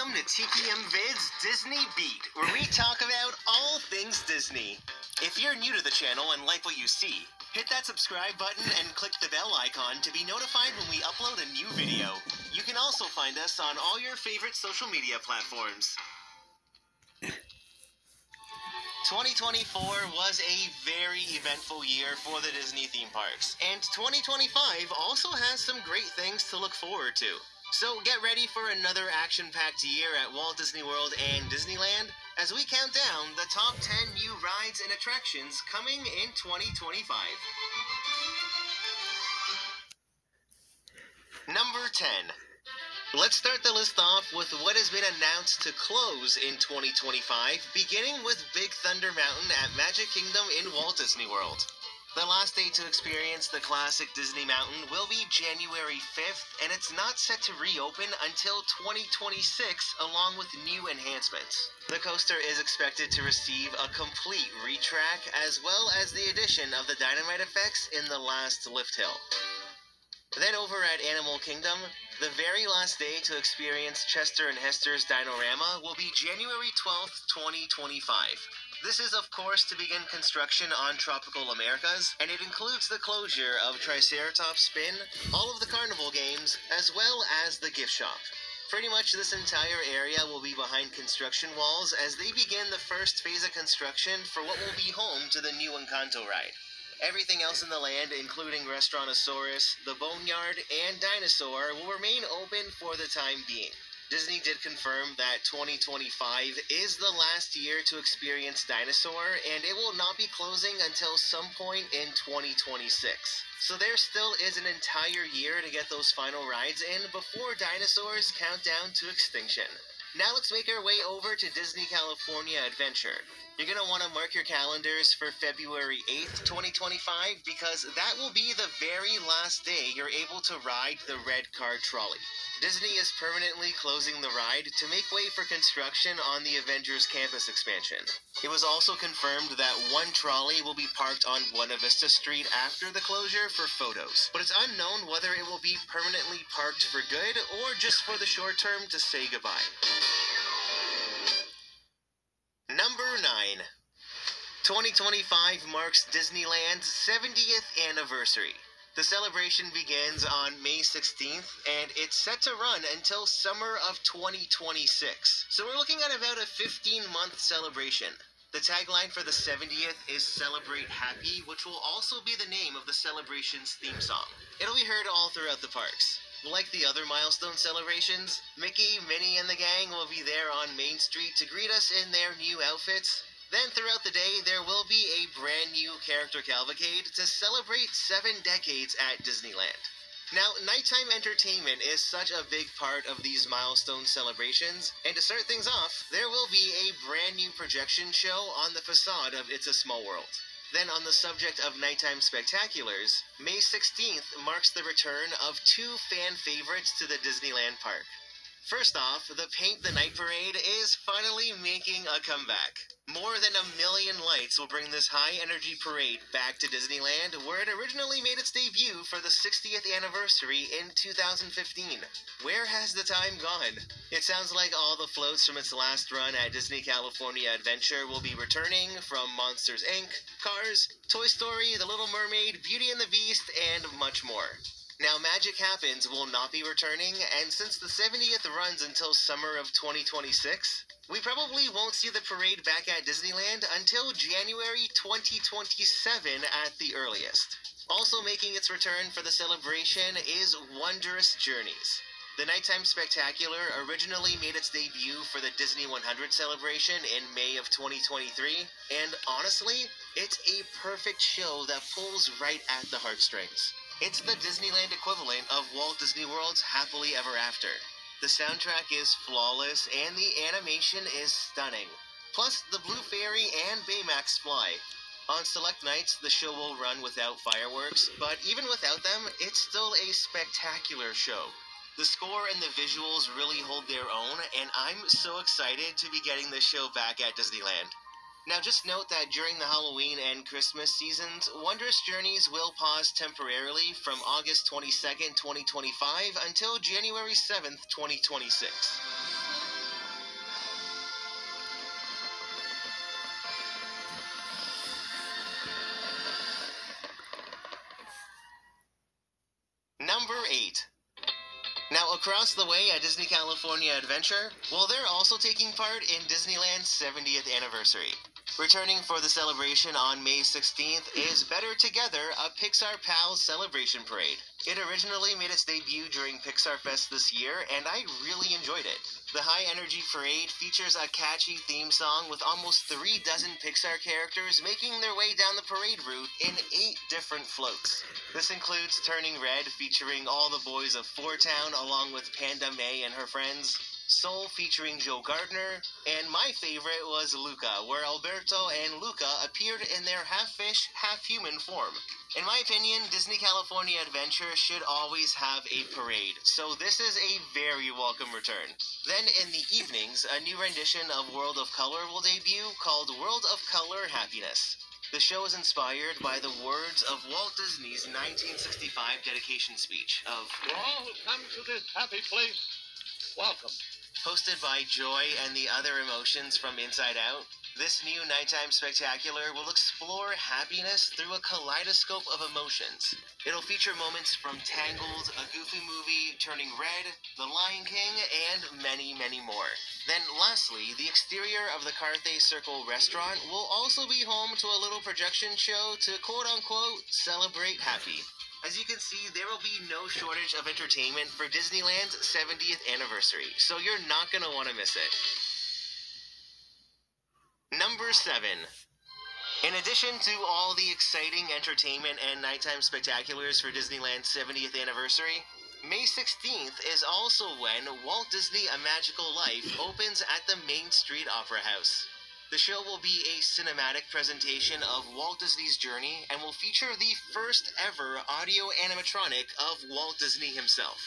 Welcome to TPM Vid's Disney Beat, where we talk about all things Disney. If you're new to the channel and like what you see, hit that subscribe button and click the bell icon to be notified when we upload a new video. You can also find us on all your favorite social media platforms. 2024 was a very eventful year for the Disney theme parks, and 2025 also has some great things to look forward to. So get ready for another action-packed year at Walt Disney World and Disneyland as we count down the top 10 new rides and attractions coming in 2025. Number 10. Let's start the list off with what has been announced to close in 2025, beginning with Big Thunder Mountain at Magic Kingdom in Walt Disney World. The last day to experience the classic Disney Mountain will be January 5th, and it's not set to reopen until 2026 along with new enhancements. The coaster is expected to receive a complete retrack as well as the addition of the dynamite effects in the last lift hill. Then over at Animal Kingdom, the very last day to experience Chester and Hester's Dinorama will be January 12th, 2025. This is, of course, to begin construction on Tropical Americas, and it includes the closure of Triceratops Spin, all of the carnival games, as well as the gift shop. Pretty much this entire area will be behind construction walls as they begin the first phase of construction for what will be home to the new Encanto ride. Everything else in the land, including Restaurantosaurus, the Boneyard, and Dinosaur, will remain open for the time being. Disney did confirm that 2025 is the last year to experience Dinosaur, and it will not be closing until some point in 2026. So there still is an entire year to get those final rides in before dinosaurs count down to extinction. Now let's make our way over to Disney California Adventure. You're going to want to mark your calendars for February 8th, 2025, because that will be the very last day you're able to ride the red car trolley. Disney is permanently closing the ride to make way for construction on the Avengers Campus expansion. It was also confirmed that one trolley will be parked on Buena Vista Street after the closure for photos, but it's unknown whether it will be permanently parked for good or just for the short term to say goodbye. Number 9. 2025 marks Disneyland's 70th anniversary. The celebration begins on May 16th, and it's set to run until summer of 2026. So we're looking at about a 15-month celebration. The tagline for the 70th is Celebrate Happy, which will also be the name of the celebration's theme song. It'll be heard all throughout the parks. Like the other milestone celebrations, Mickey, Minnie, and the gang will be there on Main Street to greet us in their new outfits. Then throughout the day, there will be a brand new character cavalcade to celebrate 7 decades at Disneyland. Now, nighttime entertainment is such a big part of these milestone celebrations, and to start things off, there will be a brand new projection show on the facade of It's a Small World. Then on the subject of nighttime spectaculars, May 16th marks the return of 2 fan favorites to the Disneyland park. First off, the Paint the Night Parade is finally making a comeback. More than 1 million lights will bring this high-energy parade back to Disneyland, where it originally made its debut for the 60th anniversary in 2015. Where has the time gone? It sounds like all the floats from its last run at Disney California Adventure will be returning, from Monsters, Inc., Cars, Toy Story, The Little Mermaid, Beauty and the Beast, and much more. Now, Magic Happens will not be returning, and since the 70th runs until summer of 2026, we probably won't see the parade back at Disneyland until January 2027 at the earliest. Also making its return for the celebration is Wondrous Journeys. The Nighttime Spectacular originally made its debut for the Disney 100 celebration in May of 2023, and honestly, it's a perfect show that pulls right at the heartstrings. It's the Disneyland equivalent of Walt Disney World's Happily Ever After. The soundtrack is flawless and the animation is stunning. Plus, the Blue Fairy and Baymax fly. On select nights, the show will run without fireworks, but even without them, it's still a spectacular show. The score and the visuals really hold their own, and I'm so excited to be getting this show back at Disneyland. Now just note that during the Halloween and Christmas seasons, Wondrous Journeys will pause temporarily from August 22nd, 2025 until January 7th, 2026. Now, across the way at Disney California Adventure, well, they're also taking part in Disneyland's 70th anniversary. Returning for the celebration on May 16th is Better Together, a Pixar Pals celebration parade. It originally made its debut during Pixar Fest this year, and I really enjoyed it. The high-energy parade features a catchy theme song with almost 36 Pixar characters making their way down the parade route in 8 different floats. This includes Turning Red, featuring all the boys of Four Town along with Panda May and her friends, Soul featuring Joe Gardner, and my favorite was Luca, where Alberto and Luca appeared in their half-fish, half-human form. In my opinion, Disney California Adventure should always have a parade, so this is a very welcome return. Then in the evenings, a new rendition of World of Color will debut called World of Color Happiness. The show is inspired by the words of Walt Disney's 1965 dedication speech of "To all who come to this happy place, welcome." Hosted by Joy and the Other Emotions from Inside Out. This new nighttime spectacular will explore happiness through a kaleidoscope of emotions. It'll feature moments from Tangled, A Goofy Movie, Turning Red, The Lion King, and many, many more. Then lastly, the exterior of the Carthay Circle restaurant will also be home to a little projection show to quote-unquote celebrate happy. As you can see, there will be no shortage of entertainment for Disneyland's 70th anniversary, so you're not going to want to miss it. Number 7. In addition to all the exciting entertainment and nighttime spectaculars for Disneyland's 70th anniversary, May 16th is also when Walt Disney A Magical Life opens at the Main Street Opera House. The show will be a cinematic presentation of Walt Disney's journey and will feature the first ever audio animatronic of Walt Disney himself.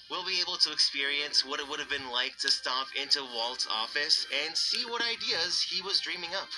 We'll be able to experience what it would have been like to stop into Walt's office and see what ideas he was dreaming up.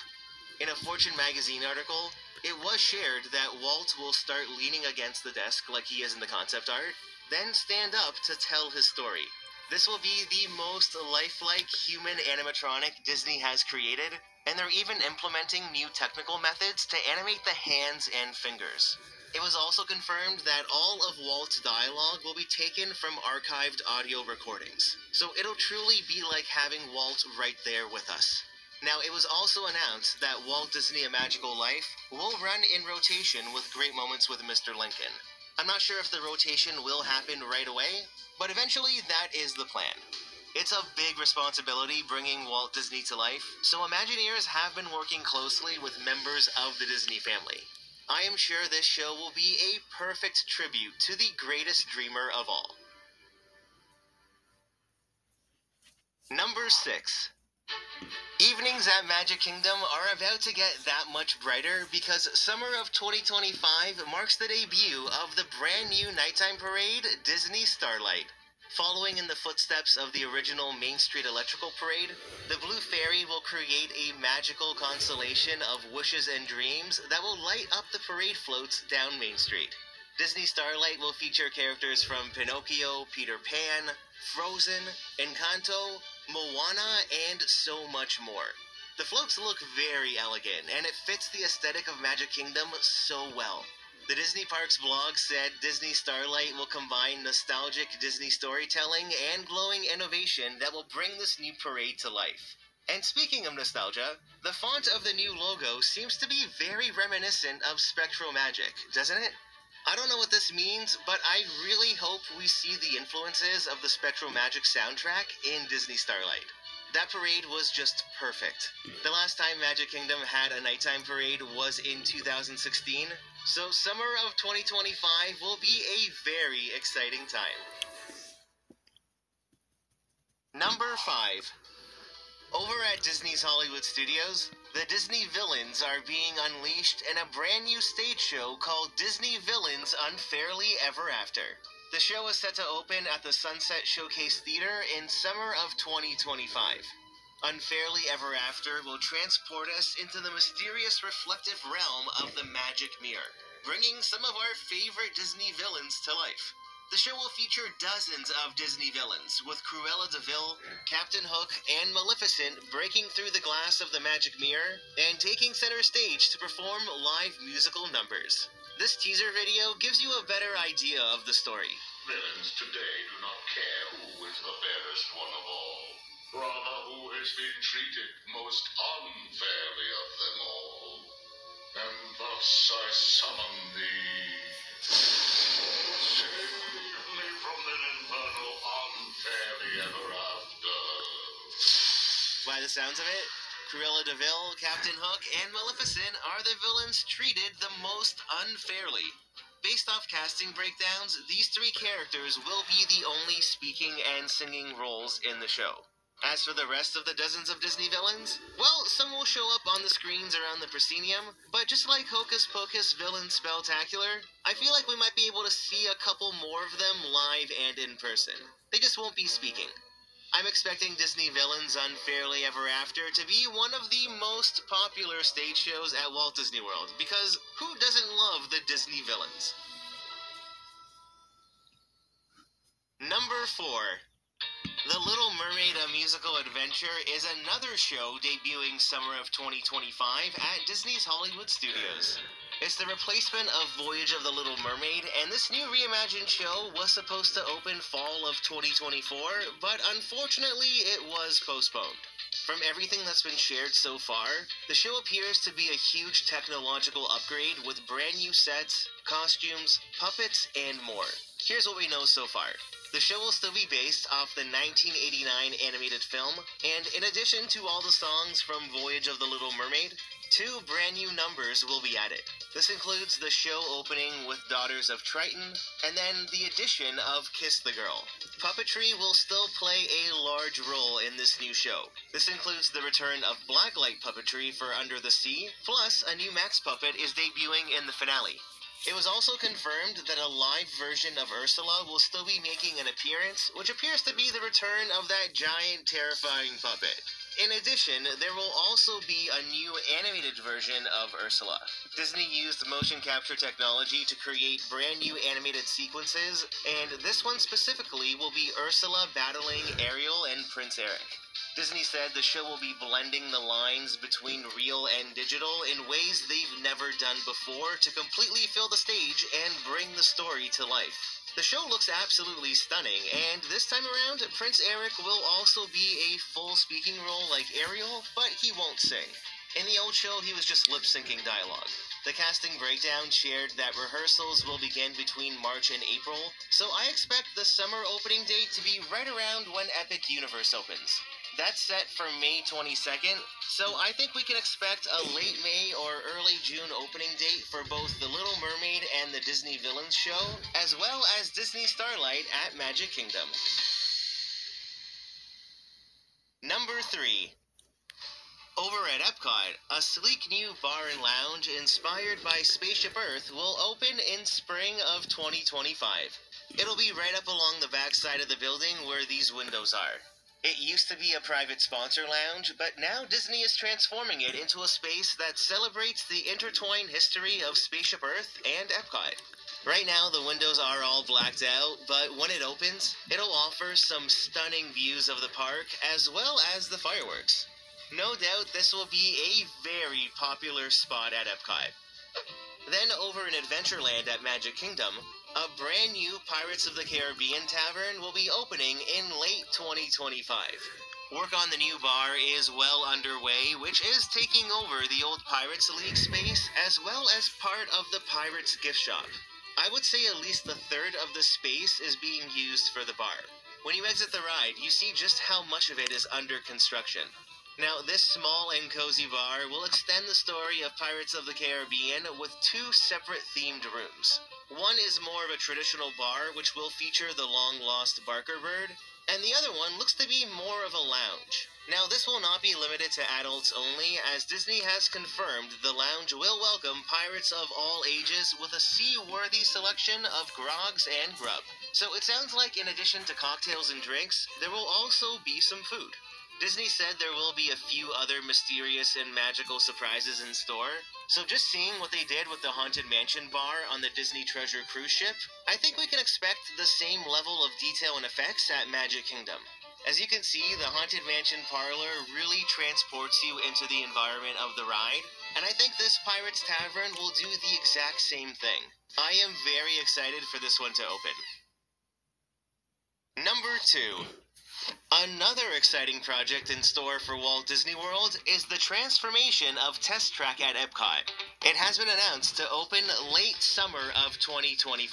In a Fortune magazine article, it was shared that Walt will start leaning against the desk like he is in the concept art, then stand up to tell his story. This will be the most lifelike human animatronic Disney has created, and they're even implementing new technical methods to animate the hands and fingers. It was also confirmed that all of Walt's dialogue will be taken from archived audio recordings, so it'll truly be like having Walt right there with us. Now, it was also announced that Walt Disney A Magical Life will run in rotation with Great Moments with Mr. Lincoln. I'm not sure if the rotation will happen right away, but eventually that is the plan. It's a big responsibility bringing Walt Disney to life, so Imagineers have been working closely with members of the Disney family. I am sure this show will be a perfect tribute to the greatest dreamer of all. Number 6. Evenings at Magic Kingdom are about to get that much brighter because summer of 2025 marks the debut of the brand new nighttime parade, Disney Starlight. Following in the footsteps of the original Main Street Electrical Parade, the Blue Fairy will create a magical constellation of wishes and dreams that will light up the parade floats down Main Street. Disney Starlight will feature characters from Pinocchio, Peter Pan, Frozen, Encanto, Moana, and so much more. The floats look very elegant, and it fits the aesthetic of Magic Kingdom so well. The Disney Parks blog said Disney Starlight will combine nostalgic Disney storytelling and glowing innovation that will bring this new parade to life. And speaking of nostalgia, the font of the new logo seems to be very reminiscent of Spectral Magic, doesn't it? I don't know what this means, but I really hope we see the influences of the Spectral Magic soundtrack in Disney Starlight. That parade was just perfect. The last time Magic Kingdom had a nighttime parade was in 2016, so summer of 2025 will be a very exciting time. Number 5. Over at Disney's Hollywood Studios, the Disney villains are being unleashed in a brand new stage show called Disney Villains Unfairly Ever After. The show is set to open at the Sunset Showcase Theater in summer of 2025. Unfairly Ever After will transport us into the mysterious reflective realm of the Magic Mirror, bringing some of our favorite Disney villains to life. The show will feature dozens of Disney villains, with Cruella de Vil, Captain Hook, and Maleficent breaking through the glass of the Magic Mirror and taking center stage to perform live musical numbers. This teaser video gives you a better idea of the story. Villains today do not care who is the fairest one of all, rather who has been treated most unfairly of them all. And thus I summon thee. Save me from that infernal unfairly ever after. By the sounds of it, Cruella de Vil, Captain Hook, and Maleficent are the villains treated the most unfairly. Based off casting breakdowns, these three characters will be the only speaking and singing roles in the show. As for the rest of the dozens of Disney villains, well, some will show up on the screens around the proscenium, but just like Hocus Pocus Villain Spelltacular, I feel like we might be able to see a couple more of them live and in person. They just won't be speaking. I'm expecting Disney Villains Unfairly Ever After to be one of the most popular stage shows at Walt Disney World, because who doesn't love the Disney villains? Number 4. The Little Mermaid: A Musical Adventure is another show debuting summer of 2025 at Disney's Hollywood Studios. It's the replacement of Voyage of the Little Mermaid, and this new reimagined show was supposed to open fall of 2024, but unfortunately it was postponed. From everything that's been shared so far, the show appears to be a huge technological upgrade with brand new sets, costumes, puppets, and more. Here's what we know so far. The show will still be based off the 1989 animated film, and in addition to all the songs from Voyage of the Little Mermaid, 2 brand new numbers will be added. This includes the show opening with Daughters of Triton, and then the addition of Kiss the Girl. Puppetry will still play a large role in this new show. This includes the return of blacklight puppetry for Under the Sea, plus a new Max puppet is debuting in the finale. It was also confirmed that a live version of Ursula will still be making an appearance, which appears to be the return of that giant, terrifying puppet. In addition, there will also be a new animated version of Ursula. Disney used motion capture technology to create brand new animated sequences, and this one specifically will be Ursula battling Ariel and Prince Eric. Disney said the show will be blending the lines between real and digital in ways they've never done before to completely fill the stage and bring the story to life. The show looks absolutely stunning, and this time around, Prince Eric will also be a full speaking role like Ariel, but he won't sing. In the old show, he was just lip-syncing dialogue. The casting breakdown shared that rehearsals will begin between March and April, so I expect the summer opening date to be right around when Epic Universe opens. That's set for May 22nd, so I think we can expect a late May or early June opening date for both The Little Mermaid and the Disney Villains show, as well as Disney Starlight at Magic Kingdom. Number 3. Over at Epcot, a sleek new bar and lounge inspired by Spaceship Earth will open in spring of 2025. It'll be right up along the back side of the building where these windows are. It used to be a private sponsor lounge, but now Disney is transforming it into a space that celebrates the intertwined history of Spaceship Earth and Epcot. Right now, the windows are all blacked out, but when it opens, it'll offer some stunning views of the park as well as the fireworks. No doubt this will be a very popular spot at Epcot. Then over in Adventureland at Magic Kingdom, a brand new Pirates of the Caribbean tavern will be opening in late 2025. Work on the new bar is well underway, which is taking over the old Pirates League space as well as part of the Pirates gift shop. I would say at least a third of the space is being used for the bar. When you exit the ride, you see just how much of it is under construction. Now, this small and cozy bar will extend the story of Pirates of the Caribbean with 2 separate themed rooms. One is more of a traditional bar, which will feature the long-lost Barker bird, and the other one looks to be more of a lounge. Now, this will not be limited to adults only, as Disney has confirmed the lounge will welcome pirates of all ages with a sea-worthy selection of grogs and grub. So it sounds like in addition to cocktails and drinks, there will also be some food. Disney said there will be a few other mysterious and magical surprises in store, so just seeing what they did with the Haunted Mansion bar on the Disney Treasure cruise ship, I think we can expect the same level of detail and effects at Magic Kingdom. As you can see, the Haunted Mansion parlor really transports you into the environment of the ride, and I think this Pirates Tavern will do the exact same thing. I am very excited for this one to open. Number 2. Another exciting project in store for Walt Disney World is the transformation of Test Track at Epcot. It has been announced to open late summer of 2025.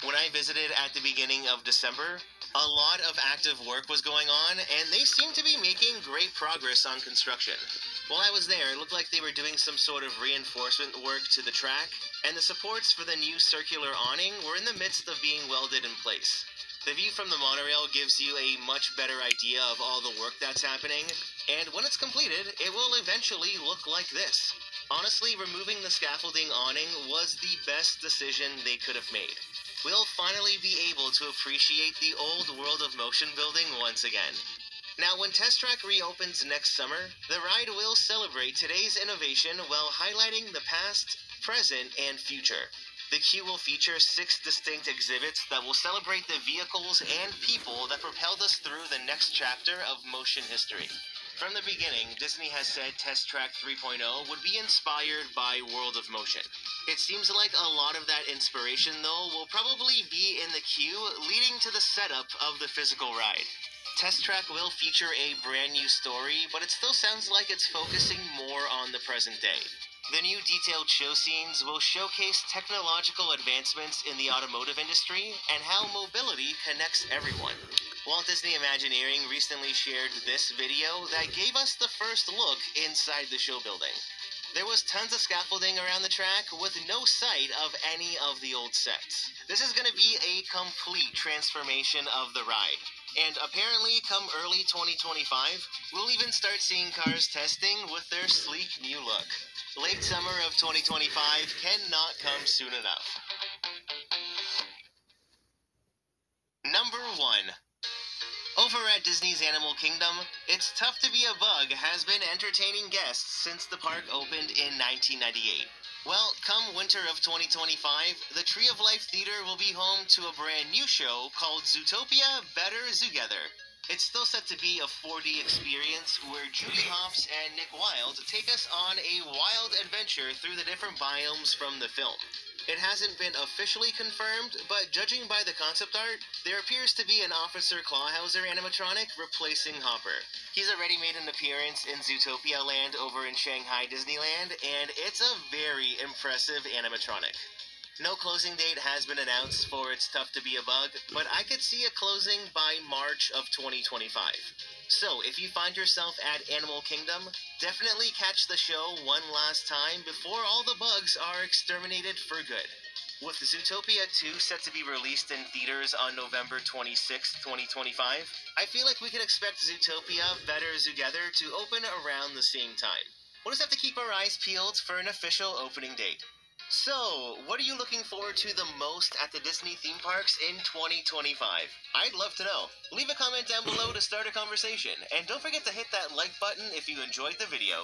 When I visited at the beginning of December, a lot of active work was going on, and they seemed to be making great progress on construction. While I was there, it looked like they were doing some sort of reinforcement work to the track, and the supports for the new circular awning were in the midst of being welded in place. The view from the monorail gives you a much better idea of all the work that's happening, and when it's completed, it will eventually look like this. Honestly, removing the scaffolding awning was the best decision they could have made. We'll finally be able to appreciate the old World of Motion building once again. Now, when Test Track reopens next summer, the ride will celebrate today's innovation while highlighting the past, present, and future. The queue will feature 6 distinct exhibits that will celebrate the vehicles and people that propelled us through the next chapter of motion history. From the beginning, Disney has said Test Track 3.0 would be inspired by World of Motion. It seems like a lot of that inspiration, though, will probably be in the queue leading to the setup of the physical ride. Test Track will feature a brand new story, but it still sounds like it's focusing more on the present day. The new detailed show scenes will showcase technological advancements in the automotive industry and how mobility connects everyone. Walt Disney Imagineering recently shared this video that gave us the first look inside the show building. There was tons of scaffolding around the track with no sight of any of the old sets. This is going to be a complete transformation of the ride. And apparently, come early 2025, we'll even start seeing cars testing with their sleek new look. Late summer of 2025 cannot come soon enough. Number 1. Over at Disney's Animal Kingdom, It's Tough to Be a Bug has been entertaining guests since the park opened in 1998. Well, come winter of 2025, the Tree of Life Theater will be home to a brand new show called Zootopia Better Zoogether. It's still set to be a 4D experience where Judy Hopps and Nick Wilde take us on a wild adventure through the different biomes from the film. It hasn't been officially confirmed, but judging by the concept art, there appears to be an Officer Clawhauser animatronic replacing Hopper. He's already made an appearance in Zootopia Land over in Shanghai Disneyland, and it's a very impressive animatronic. No closing date has been announced for It's Tough to Be a Bug, but I could see a closing by March of 2025. So, if you find yourself at Animal Kingdom, definitely catch the show one last time before all the bugs are exterminated for good. With Zootopia 2 set to be released in theaters on November 26, 2025, I feel like we can expect Zootopia Better Zoogether to open around the same time. We'll just have to keep our eyes peeled for an official opening date. So, what are you looking forward to the most at the Disney theme parks in 2025? I'd love to know. Leave a comment down below to start a conversation, and don't forget to hit that like button if you enjoyed the video.